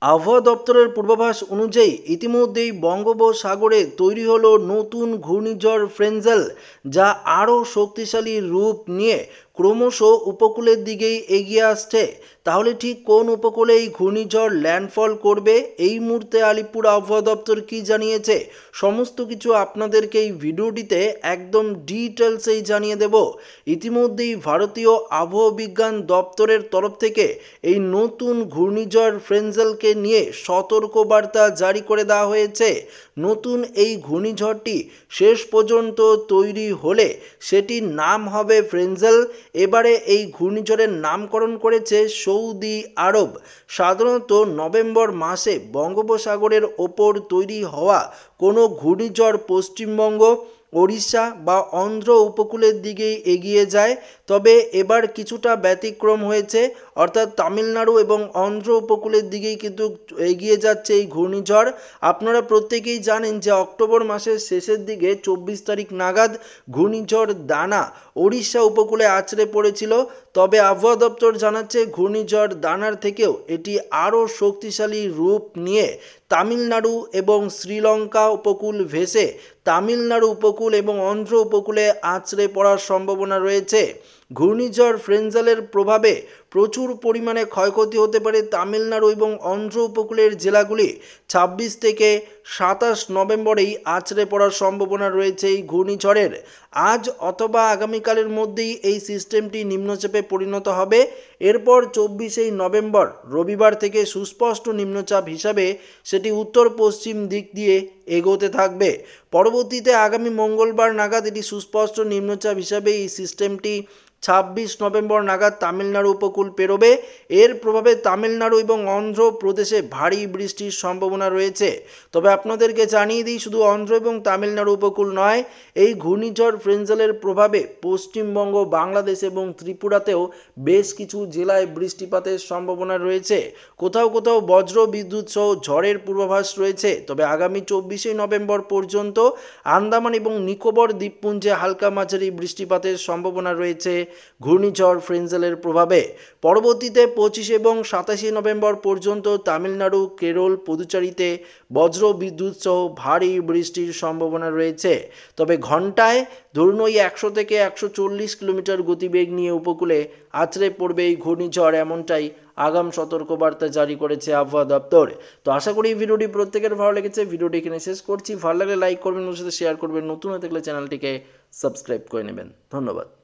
আবহাওয়া দপ্তরের পূর্বাভাস অনুযায়ী ইতিমধ্যেই বঙ্গোপসাগরে তৈরি হলো নতুন ঘূর্ণিঝড় ফ্রেঞ্জেল, যা আরও শক্তিশালী রূপ নিয়ে ক্রমশ উপকূলের দিকেই এগিয়ে আসছে। তাহলে ঠিক কোন উপকূলে এই ঘূর্ণিঝড় ল্যান্ডফল করবে, এই মুহূর্তে আলিপুর আবহাওয়া দপ্তর কি জানিয়েছে, সমস্ত কিছু আপনাদেরকে এই ভিডিওটিতে একদম ডিটেলসেই জানিয়ে দেব। ইতিমধ্যেই ভারতীয় আবহাওয়া বিজ্ঞান দপ্তরের তরফ থেকে এই নতুন ঘূর্ণিঝড় ফ্রেঞ্জেলকে নিয়ে সতর্কবার্তা জারি করে দেওয়া হয়েছে। নতুন এই ঘূর্ণিঝড়টি শেষ পর্যন্ত তৈরি হলে সেটির নাম হবে ফ্রেঞ্জেল। এবারে এই ঘূর্ণিঝড়ের নামকরণ করেছে সৌদি আরব। সাধারণত নভেম্বর মাসে বঙ্গোপসাগরের ওপর তৈরি হওয়া কোনো ঘূর্ণিঝড় পশ্চিমবঙ্গ, ওড়িশা বা অন্ধ্র উপকূলের দিকেই এগিয়ে যায়। তবে এবার কিছুটা ব্যতিক্রম হয়েছে, অর্থাৎ তামিলনাড়ু এবং অন্ধ্র উপকূলের দিকেই কিন্তু এগিয়ে যাচ্ছে এই ঘূর্ণিঝড়। আপনারা প্রত্যেকেই জানেন যে অক্টোবর মাসের শেষের দিকে 24 তারিখ নাগাদ ঘূর্ণিঝড় দানা ওড়িশা উপকূলে আছড়ে পড়েছিল। তবে আবহাওয়া দপ্তর জানাচ্ছে ঘূর্ণিঝড় দানার থেকেও এটি আরও শক্তিশালী রূপ নিয়ে তামিলনাড়ু এবং শ্রীলঙ্কা উপকূল ভেসে তামিলনাড়ু উপকূল এবং অন্ধ্র উপকূলে আছড়ে পড়ার সম্ভাবনা রয়েছে। ঘূর্ণিঝড় ফ্রেঞ্জেলের প্রভাবে প্রচুর পরিমাণে ক্ষয়ক্ষতি হতে পারে তামিলনাড়ু এবং অন্ধ্র উপকূলের জেলাগুলি। 26 থেকে 27 নভেম্বরেই আছড়ে পড়ার সম্ভাবনা রয়েছে এই ঘূর্ণিঝড়ের। আজ অথবা আগামীকালের মধ্যেই এই সিস্টেমটি নিম্নচাপে পরিণত হবে। এরপর 24শে নভেম্বর রবিবার থেকে সুস্পষ্ট নিম্নচাপ হিসাবে সেটি উত্তর পশ্চিম দিক দিয়ে এগোতে থাকবে। পরবর্তীতে আগামী মঙ্গলবার নাগাদ এটি সুস্পষ্ট নিম্নচাপ হিসাবে এই সিস্টেমটি 26 নভেম্বর নাগাদ তামিলনাড়ু উপকূল পেরোবে। এর প্রভাবে তামিলনাড়ু এবং অন্ধ্র প্রদেশে ভারী বৃষ্টির সম্ভাবনা রয়েছে। তবে আপনাদেরকে জানিয়ে দিই, শুধু অন্ধ্র এবং তামিলনাড়ু উপকূল নয়, এই ঘূর্ণিঝড় ফ্রেঞ্জেলের প্রভাবে পশ্চিমবঙ্গ, বাংলাদেশ এবং ত্রিপুরাতেও বেশ কিছু জেলায় বৃষ্টিপাতের সম্ভাবনা রয়েছে। কোথাও কোথাও বজ্র বিদ্যুৎ সহ ঝড়ের পূর্বাভাস রয়েছে। তবে আগামী 24শে নভেম্বর পর্যন্ত আন্দামান এবং নিকোবর দ্বীপপুঞ্জে হালকা মাঝারি বৃষ্টিপাতের সম্ভাবনা রয়েছে ঘূর্ণিঝড় ফ্রেঞ্জেলের প্রভাবে। পরবর্তীতে 25 এবং 27শে নভেম্বর পর্যন্ত তামিলনাড়ু, কেরল, পুদুচেরিতে বজ্র বিদ্যুৎ সহ ভারী বৃষ্টির সম্ভাবনা রয়েছে। তবে ঘন্টায় ধরুন ওই 100 থেকে 140 কিলোমিটার গতিবেগ নিয়ে উপকূলে আছড়ে পড়বে এই ঘূর্ণিঝড়, এমনটাই আগাম সতর্কবার্তা জারি করেছে আবহাওয়া দপ্তর। তো আশা করি এই ভিডিওটি প্রত্যেকের ভালো লেগেছে। ভিডিওটি এখানে শেষ করছি। ভালো লাগলে লাইক করবেন, ওর সাথে শেয়ার করবেন, নতুন হয়ে থাকলে চ্যানেলটিকে সাবস্ক্রাইব করে নেবেন। ধন্যবাদ।